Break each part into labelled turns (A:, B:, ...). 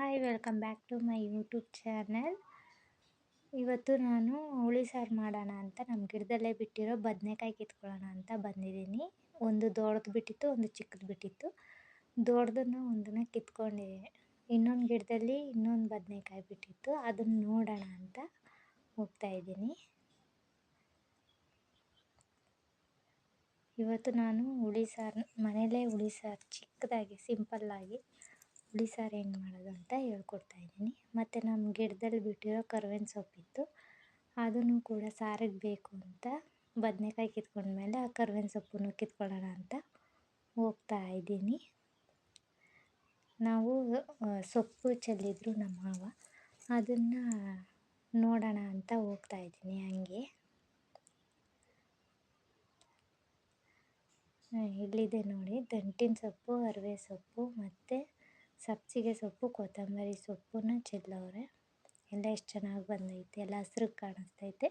A: Hi, welcome back to my YouTube channel. ಇವತ್ತು ನಾನು ಹುಳಿ ಸಾರು ಮಾಡೋಣ ಅಂತ ನಮ್ಮ ಗಿಡದಲ್ಲೇ ಬಿಟ್ಟಿರೋ ಬದನೆಕಾಯಿ ಕಿತ್ಕೊಳ್ಳೋಣ ಅಂತ ಬಂದಿದ್ದೀನಿ. ಒಂದು ದೊಡ್ಡದು ಬಿಟ್ಟಿತ್ತು, ಒಂದು ಚಿಕ್ಕದು ಬಿಟ್ಟಿತ್ತು. ದೊಡ್ಡದನ್ನು ಒಂದನ್ನು ಕಿತ್ಕೊಂಡಿದ್ದೀನಿ. ಇನ್ನೊಂದು ಗಿಡದಲ್ಲಿ ಇನ್ನೊಂದು ಬದನೆಕಾಯಿ ಬಿಟ್ಟಿತ್ತು, ಅದನ್ನು ನೋಡೋಣ ಅಂತ ಹೋಗ್ತಾಯಿದ್ದೀನಿ. ಇವತ್ತು ನಾನು ಹುಳಿ ಸಾರು ಮನೇಲೇ ಚಿಕ್ಕದಾಗಿ ಸಿಂಪಲ್ಲಾಗಿ ಹುಳಿ ಸಾರು ಹೆಂಗೆ ಮಾಡೋದು ಅಂತ ಹೇಳ್ಕೊಡ್ತಾಯಿದ್ದೀನಿ. ಮತ್ತು ನಮ್ಮ ಗಿಡದಲ್ಲಿ ಬಿಟ್ಟಿರೋ ಕರ್ಬೇವಿನ ಸೊಪ್ಪಿತ್ತು, ಅದನ್ನು ಕೂಡ ಸಾರಿಗೆ ಬೇಕು ಅಂತ ಬದನೆಕಾಯಿ ಕಿತ್ಕೊಂಡ್ಮೇಲೆ ಆ ಕರ್ಬೇವಿನ ಸೊಪ್ಪನ್ನು ಕಿತ್ಕೊಳ್ಳೋಣ ಅಂತ ಹೋಗ್ತಾಯಿದ್ದೀನಿ. ನಾವು ಸೊಪ್ಪು ಚೆಲ್ಲಿದ್ರು ನಮ್ಮ ಮಾವ, ಅದನ್ನು ನೋಡೋಣ ಅಂತ ಹೋಗ್ತಾಯಿದ್ದೀನಿ. ಹಂಗೆ ಇಲ್ಲಿದೆ ನೋಡಿ, ದಂಟಿನ ಸೊಪ್ಪು, ಅರಿವೆ ಸೊಪ್ಪು ಮತ್ತು ಸಬ್ಬಸಿಗೆ ಸೊಪ್ಪು, ಕೊತ್ತಂಬರಿ ಸೊಪ್ಪನ್ನ ಚೆಲ್ಲೋರೆ. ಎಲ್ಲ ಎಷ್ಟು ಚೆನ್ನಾಗಿ ಬಂದೈತೆ, ಎಲ್ಲ ಹಸ್ರಾಗಿ ಕಾಣಿಸ್ತೈತೆ.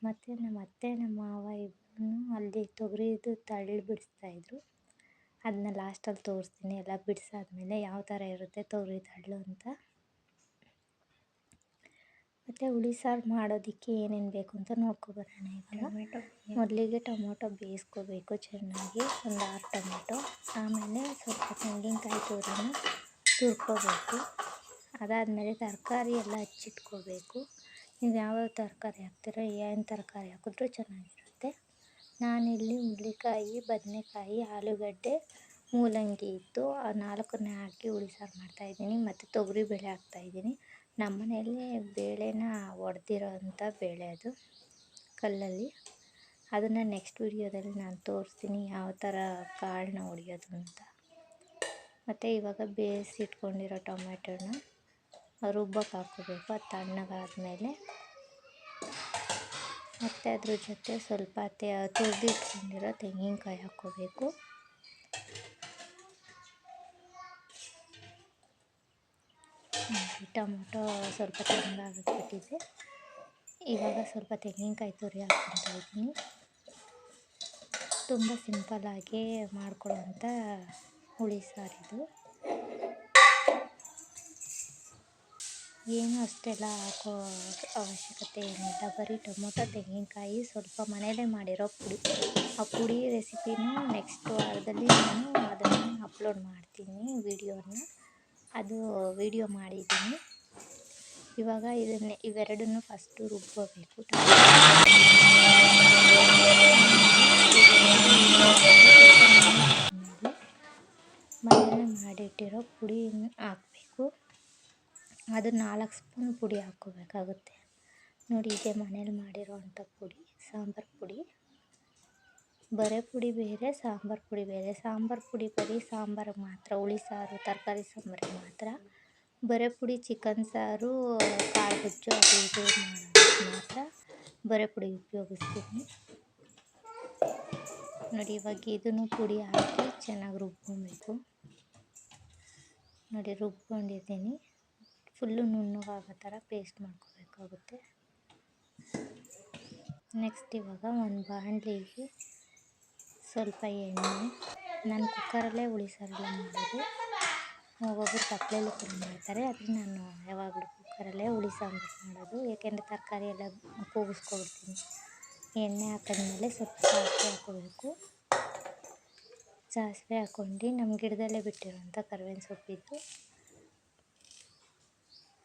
A: ಮತ್ತು ನಮ್ಮ ಅತ್ತೆ ನಮ್ಮ ಮಾವ ಇಬ್ಬರೂ ಅಲ್ಲಿ ತೊಗರಿದು ತಳ್ಳಿ ಬಿಡಿಸ್ತಾಯಿದ್ರು. ಅದನ್ನ ಲಾಸ್ಟಲ್ಲಿ ತೋರಿಸ್ತೀನಿ, ಎಲ್ಲ ಬಿಡಿಸಾದ್ಮೇಲೆ ಯಾವ ಥರ ಇರುತ್ತೆ ತೊಗರಿ ತಳ್ಳು ಅಂತ. ಮತ್ತು ಹುಳಿ ಸಾರು ಮಾಡೋದಕ್ಕೆ ಏನೇನು ಬೇಕು ಅಂತ ನೋಡ್ಕೊಬರೋಣ. ಇವಾಗ ಮೊದಲಿಗೆ ಟೊಮೊಟೊ ಬೇಯಿಸ್ಕೋಬೇಕು ಚೆನ್ನಾಗಿ, ಒಂದು 6 ಟೊಮೊಟೊ. ಆಮೇಲೆ ಸ್ವಲ್ಪ ತೆಂಗಿನಕಾಯಿ ತುರ್ಕೋಬೇಕು. ಅದಾದಮೇಲೆ ತರಕಾರಿ ಎಲ್ಲ ಹಚ್ಚಿಟ್ಕೋಬೇಕು. ನೀವು ಯಾವ್ಯಾವ ತರಕಾರಿ ಹಾಕ್ತೀರೋ, ಏನು ತರಕಾರಿ ಹಾಕಿದ್ರೂ ಚೆನ್ನಾಗಿರುತ್ತೆ. ನಾನಿಲ್ಲಿ ಹುರುಳಿಕಾಯಿ, ಬದನೆಕಾಯಿ, ಆಲೂಗಡ್ಡೆ, ಮೂಲಂಗಿ ಇತ್ತು, ಆ 4ನ್ನೇ ಹಾಕಿ ಹುಳಿ ಸಾರು ಮಾಡ್ತಾಯಿದ್ದೀನಿ. ಮತ್ತು ತೊಗರಿಬೇಳೆ ಹಾಕ್ತಾಯಿದ್ದೀನಿ. ನಮ್ಮ ಮನೆಯಲ್ಲೇ ಬೇಳೆನ ಒಡೆದಿರೋ ಅಂಥ ಬೇಳೆ, ಅದು ಕಲ್ಲಲ್ಲಿ. ಅದನ್ನು ನೆಕ್ಸ್ಟ್ ವಿಡಿಯೋದಲ್ಲಿ ನಾನು ತೋರಿಸ್ತೀನಿ ಯಾವ ಥರ ಕಾಳನ್ನ ಹೊಡೆಯೋದು ಅಂತ. ಮತ್ತು ಇವಾಗ ಬೇಯಿಸಿಟ್ಕೊಂಡಿರೋ ಟೊಮೆಟೊನ ರುಬ್ಬಕ್ಕೆ ಹಾಕ್ಕೋಬೇಕು. ಅದು ತಣ್ಣಗಾದ್ಮೇಲೆ ಮತ್ತು ಅದ್ರ ಜೊತೆ ಸ್ವಲ್ಪ ತುರಿದಿಟ್ಕೊಂಡಿರೋ ತೆಂಗಿನಕಾಯಿ ಹಾಕ್ಕೋಬೇಕು. ಟೊಮೊಟೊ ಸ್ವಲ್ಪ ತಣ್ಣಗಾಗಿಬಿಟ್ಟಿದೆ. ಇವಾಗ ಸ್ವಲ್ಪ ತೆಂಗಿನಕಾಯಿ ತುರಿ ಹಾಕ್ಕೊತಾಯಿದ್ದೀನಿ. ತುಂಬ ಸಿಂಪಲ್ಲಾಗಿ ಮಾಡ್ಕೊಳ್ಳೋವಂಥ ಹುಳಿ ಸಾರಿದು. ಏನು ಅಷ್ಟೆಲ್ಲ ಹಾಕೋ ಅವಶ್ಯಕತೆ ಏನಿಲ್ಲ, ಬರೀ ಟೊಮೊಟೊ, ತೆಂಗಿನಕಾಯಿ, ಸ್ವಲ್ಪ ಮನೆಯಲ್ಲೇ ಮಾಡಿರೋ ಪುಡಿ. ಆ ಪುಡಿ ರೆಸಿಪಿನೂ ನೆಕ್ಸ್ಟ್ ವಾರದಲ್ಲಿ ನಾನು ಅದನ್ನು ಅಪ್ಲೋಡ್ ಮಾಡ್ತೀನಿ ವಿಡಿಯೋನ. ಅದು ವಿಡಿಯೋ ಮಾಡಿದ್ದೀನಿ. ಇವಾಗ ಇವೆರಡನ್ನೂ ಫಸ್ಟು ರುಬ್ಕೋಬೇಕು. ಮನೆಯಲ್ಲೇ ಮಾಡಿಟ್ಟಿರೋ ಪುಡಿನ ಹಾಕಬೇಕು. ಅದು 4 ಸ್ಪೂನ್ ಪುಡಿ ಹಾಕ್ಕೋಬೇಕಾಗುತ್ತೆ ನೋಡಿ. ಇದೆ ಮನೇಲಿ ಮಾಡಿರೋ ಅಂಥ ಪುಡಿ, ಸಾಂಬಾರು ಪುಡಿ. ಬರೇ ಪುಡಿ ಬೇರೆ, ಸಾಂಬಾರು ಪುಡಿ ಬೇರೆ. ಸಾಂಬಾರು ಪುಡಿ ಬರೀ ಸಾಂಬಾರಿಗೆ ಮಾತ್ರ, ಹುಳಿ ಸಾರು, ತರಕಾರಿ ಸಾಂಬಾರಿಗೆ ಮಾತ್ರ. ಬರೇ ಪುಡಿ ಚಿಕನ್ ಸಾರು, ಕಾಳು ಗೊಜ್ಜು ಅದು ಇದು ಮಾಡೋದಕ್ಕೆ ಮಾತ್ರ ಬರೇ ಪುಡಿ ಉಪಯೋಗಿಸ್ತೀನಿ ನೋಡಿ. ಇವಾಗ ಇದನ್ನು ಪುಡಿ ಹಾಕಿ ಚೆನ್ನಾಗಿ ರುಬ್ಕೊಬೇಕು ನೋಡಿ. ರುಬ್ಕೊಂಡಿದ್ದೀನಿ. ಫುಲ್ಲು ನುಣ್ಣಗಾಗೋ ಥರ ಪೇಸ್ಟ್ ಮಾಡ್ಕೋಬೇಕಾಗುತ್ತೆ. ನೆಕ್ಸ್ಟ್ ಇವಾಗ ಒಂದು ಬಾಣಲಿಗೆ ಸ್ವಲ್ಪ ಎಣ್ಣೆ. ನಾನು ಕುಕ್ಕರಲ್ಲೇ ಹುಳಿ ಸಾರೆಲ್ಲ ಮಾಡೋದು. ಒಬ್ಬೊಬ್ಬರು ತಪ್ಪಲೆಯಲ್ಲಿ ಕೂಡ ಮಾಡ್ತಾರೆ, ಆದರೆ ನಾನು ಯಾವಾಗಲೂ ಕುಕ್ಕರಲ್ಲೇ ಹುಳಿ ಸಾಂಬಾರು ಮಾಡೋದು. ಏಕೆಂದರೆ ತರಕಾರಿ ಎಲ್ಲ ಕೂಗಿಸ್ಕೊಬಿಡ್ತೀನಿ. ಎಣ್ಣೆ ಹಾಕಿದ್ಮೇಲೆ ಸ್ವಲ್ಪ ಸಾಸಿವೆ ಹಾಕ್ಕೋಬೇಕು. ಸಾಸಿವೆ ಹಾಕ್ಕೊಂಡು ನಮ್ಮ ಗಿಡದಲ್ಲೇ ಬಿಟ್ಟಿರೋಂಥ ಕರ್ಬೇವಿನ ಸೊಪ್ಪಿತ್ತು,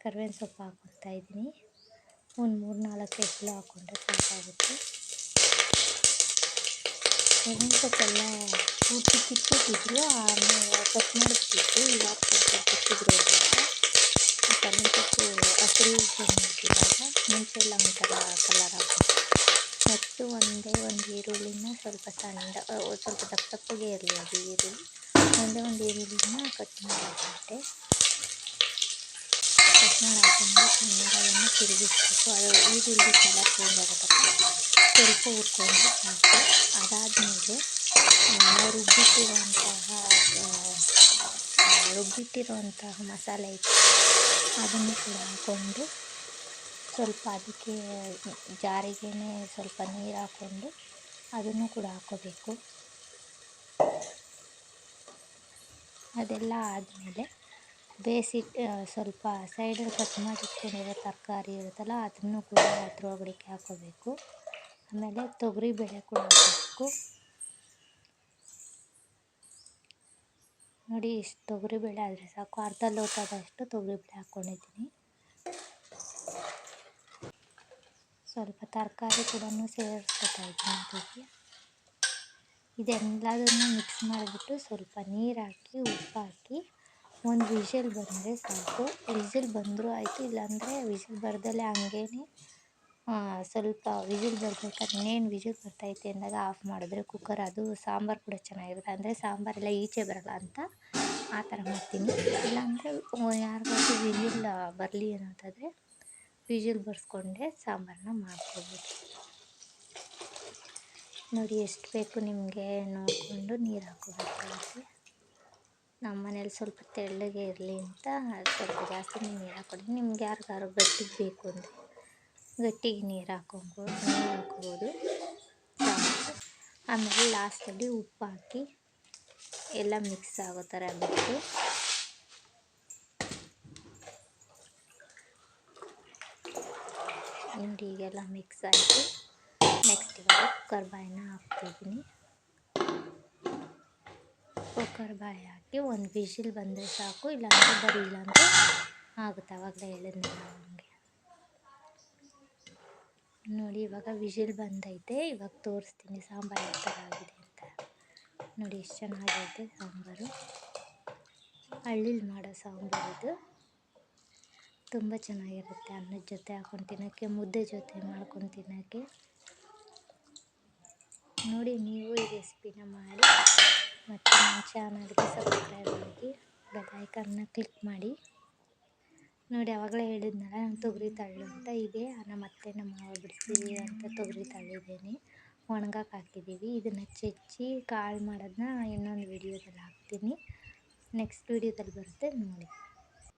A: ಕರ್ಬೇವಿನ ಸೊಪ್ಪು ಹಾಕ್ಕೊತಾಯಿದ್ದೀನಿ. ಒಂದು 3-4 ಎಸಳು ಹಾಕ್ಕೊಂಡ್ರೆ ಸಾಕಾಗುತ್ತೆ. ಕರ್ಬೇವಿನ ಸೊಪ್ಪೆಲ್ಲ ಪೂರ್ತಿ ಕಿತ್ತಿಟ್ಟಿದ್ರು, ಆಮೇಲೆ ಕಟ್ ಮಾಡಿಬಿಟ್ಟಿದ್ರು. ಇವಾಗ ಸ್ವಲ್ಪ ಕಿತ್ತಿದ್ರು ಅಂತ ಕರ್ಬೇವಿನ ಸೊಪ್ಪು ಹಸಿರು ಬಂದುಬಿಟ್ಟಿದಾಗ ಮುಂಚೆಲ್ಲ ಒಂಥರ ಕಲರ್ ಆಗುತ್ತೆ. ನೆಕ್ಸ್ಟು ಒಂದು ಈರುಳ್ಳಿನ ಸ್ವಲ್ಪ ದಪ್ಪಗೆ ಇರಲಿ ಅದು ಈರುಳ್ಳಿ. ಒಂದು ಈರುಳ್ಳಿನ ಕಟ್ ಮಾಡಿ ಹಾಕ್ಬಿಟ್ಟೆ. ಕಟ್ ಮಾಡಿ ಹಾಕ್ಕೊಂಡು ಚೆನ್ನಾಗಿ ಅದನ್ನು ತಿರುಗಿಸ್ಬೇಕು. ಅದು ಈರುಳ್ಳಿ ಕಲರ್ ಚೇಂಜ್ ಆಗೋ ತನಕ ಸ್ವಲ್ಪ ಹುರ್ಕೊಂಡ್ರೆ ಸಾಕು. ಅದಾದಮೇಲೆ ನಾವು ರುಬ್ಬಿಟ್ಟಿರುವಂತಹ ಮಸಾಲೆ ಇತ್ತು, ಅದನ್ನು ಕೂಡ ಹಾಕ್ಕೊಂಡು ಸ್ವಲ್ಪ ಅದಕ್ಕೆ ಜಾರಿಗೇ ಸ್ವಲ್ಪ ನೀರು ಹಾಕ್ಕೊಂಡು ಅದನ್ನು ಕೂಡ ಹಾಕ್ಕೋಬೇಕು. ಅದೆಲ್ಲ ಆದಮೇಲೆ ಸ್ವಲ್ಪ ಸೈಡಲ್ಲಿ ಕಟ್ ಮಾಡಿ ಇಟ್ಕೊಂಡಿರೋ ತರಕಾರಿ ಇರುತ್ತಲ್ಲ ಅದನ್ನು ಕೂಡ ಅದ್ರೊಳಗಡೆ ಹಾಕೋಬೇಕು. ಆಮೇಲೆ ತೊಗರಿಬೇಳೆ ಕೂಡ ಹಾಕಬೇಕು. ನೋಡಿ, ಇಷ್ಟು ತೊಗರಿಬೇಳೆ ಆದರೆ ಸಾಕು. ಅರ್ಧ ಲೋಟದಷ್ಟು ತೊಗರಿಬೇಳೆ ಹಾಕ್ಕೊಂಡಿದ್ದೀನಿ. ಸ್ವಲ್ಪ ತರಕಾರಿ ಕೂಡ ಸೇರಿಸ್ಕೊತಾ ಇದ್ದೀನಿ. ಇದೆಲ್ಲದನ್ನು ಮಿಕ್ಸ್ ಮಾಡಿಬಿಟ್ಟು ಸ್ವಲ್ಪ ನೀರು ಹಾಕಿ ಉಪ್ಪು ಹಾಕಿ ಒಂದು ವಿಷಲ್ ಬಂದರೆ ಸಾಕು. ವಿಷಲ್ ಬಂದರೂ ಆಯಿತು, ಇಲ್ಲಾಂದರೆ ವಿಷಲ್ ಬರ್ದಲ್ಲೇ ಹಂಗೇ ಸ್ವಲ್ಪ ವಿಷಲ್ ಬರ್ಬೇಕಾದ್ರೆ ಇನ್ನೇನು ವಿಷಲ್ ಬರ್ತೈತೆ ಅಂದಾಗ ಆಫ್ ಮಾಡಿದ್ರೆ ಕುಕ್ಕರ್, ಅದು ಸಾಂಬಾರು ಕೂಡ ಚೆನ್ನಾಗಿರುತ್ತೆ. ಅಂದರೆ ಸಾಂಬಾರೆಲ್ಲ ಈಚೆ ಬರೋಲ್ಲ ಅಂತ ಆ ಥರ ಮಾಡ್ತೀನಿ. ಇಲ್ಲಾಂದರೆ ಯಾರಿಗಾದ್ರೂ ವಿಷಲ್ ಬರಲಿ ಅನ್ನೋದಾದರೆ ವಿಷಲ್ ಬರ್ಸ್ಕೊಂಡೆ ಸಾಂಬಾರನ್ನ ಮಾಡ್ಕೋಬೋದು. ನೋಡಿ, ಎಷ್ಟು ಬೇಕು ನಿಮಗೆ ನೋಡಿಕೊಂಡು ನೀರು ಹಾಕೋಬೇಕಾಗುತ್ತೆ. ನಮ್ಮ ಮನೇಲಿ ಸ್ವಲ್ಪ ತೆಳ್ಳಗೆ ಇರಲಿ ಅಂತ ಸ್ವಲ್ಪ ಜಾಸ್ತಿನೇ ನೀರು ಹಾಕ್ಕೊಂಡಿದ್ದೀನಿ. ನಿಮ್ಗೆ ಯಾರಿಗಾರು ಗಟ್ಟಿಗೆ ಬೇಕು ಅಂದರೆ ಗಟ್ಟಿಗೆ ನೀರು ಹಾಕ್ಕೋಬೋದು. ಆಮೇಲೆ ಲಾಸ್ಟಲ್ಲಿ ಉಪ್ಪು ಹಾಕಿ ಎಲ್ಲ ಮಿಕ್ಸ್ ಆಗೋ ಥರ ಬಿಟ್ಟು ನೋಡಿ, ಈಗೆಲ್ಲ ಮಿಕ್ಸ್ ಆಯಿತು. ನೆಕ್ಸ್ಟ್ ಇವಾಗ ಕುಕ್ಕರ್ ಬಾಯಿನ ಹಾಕ್ತಿದ್ದೀನಿ. ಕುಕ್ಕರ್ ಬಾಯಿ ಹಾಕಿ ಒಂದು ವಿಷಲ್ ಬಂದರೆ ಸಾಕು, ಇಲ್ಲಾಂದರೆ ಬರಲಿಲ್ಲ ಅಂದರೆ ಆಗುತ್ತೆ. ಆವಾಗಲೇ ಹೇಳಿದ್ನಲ್ಲ ಹಂಗೆ. ನೋಡಿ, ಇವಾಗ ವಿಷಲ್ ಬಂದೈತೆ. ಇವಾಗ ತೋರಿಸ್ತೀನಿ ಸಾಂಬಾರು ಯಾವ ಥರ ಆಗಿದೆ ಅಂತ. ನೋಡಿ, ಎಷ್ಟು ಚೆನ್ನಾಗೈತೆ ಸಾಂಬಾರು. ಹಳ್ಳಿಲಿ ಮಾಡೋ ಸಾಂಬಾರು ಇದು. ತುಂಬ ಚೆನ್ನಾಗಿರುತ್ತೆ. ಅನ್ನದ ಜೊತೆ ಹಾಕ್ಕೊಂಡು ತಿನ್ನೋಕ್ಕೆ, ಮುದ್ದೆ ಜೊತೆ ಮಾಡ್ಕೊಂಡು ತಿನ್ನೋಕ್ಕೆ. ನೋಡಿ, ನೀವು ಈ ರೆಸಿಪಿನ ಮಾಡಿ ಮತ್ತು ನನ್ನ ಚಾನಲ್ಗೆ ಸಬ್ಸ್ಕ್ರೈಬ್ ಆಗಿ ಬೆಲ್ ಐಕಾನ್ನ ಕ್ಲಿಕ್ ಮಾಡಿ. ನೋಡಿ, ಆವಾಗಲೇ ಹೇಳಿದ್ನಲ್ಲ ನಾನು ತೊಗರಿ ತಳ್ಳು ಅಂತ. ಇದೆ ನಮ್ಮ ಅತ್ತೆ ನಮ್ಮ ಮಾವ ಬಿಡಿಸ್ತೀವಿ ಅಂತ ತೊಗರಿ ತಳ್ಳಿದ್ದೀನಿ, ಒಣಗಕ್ಕೆ ಹಾಕಿದ್ದೀವಿ. ಇದನ್ನು ಚೆಚ್ಚಿ ಕಾಳು ಮಾಡೋದನ್ನ ಇನ್ನೊಂದು ವಿಡಿಯೋದಲ್ಲಿ ಹಾಕ್ತೀನಿ. ನೆಕ್ಸ್ಟ್ ವಿಡಿಯೋದಲ್ಲಿ ಬರುತ್ತೆ ನೋಡಿ.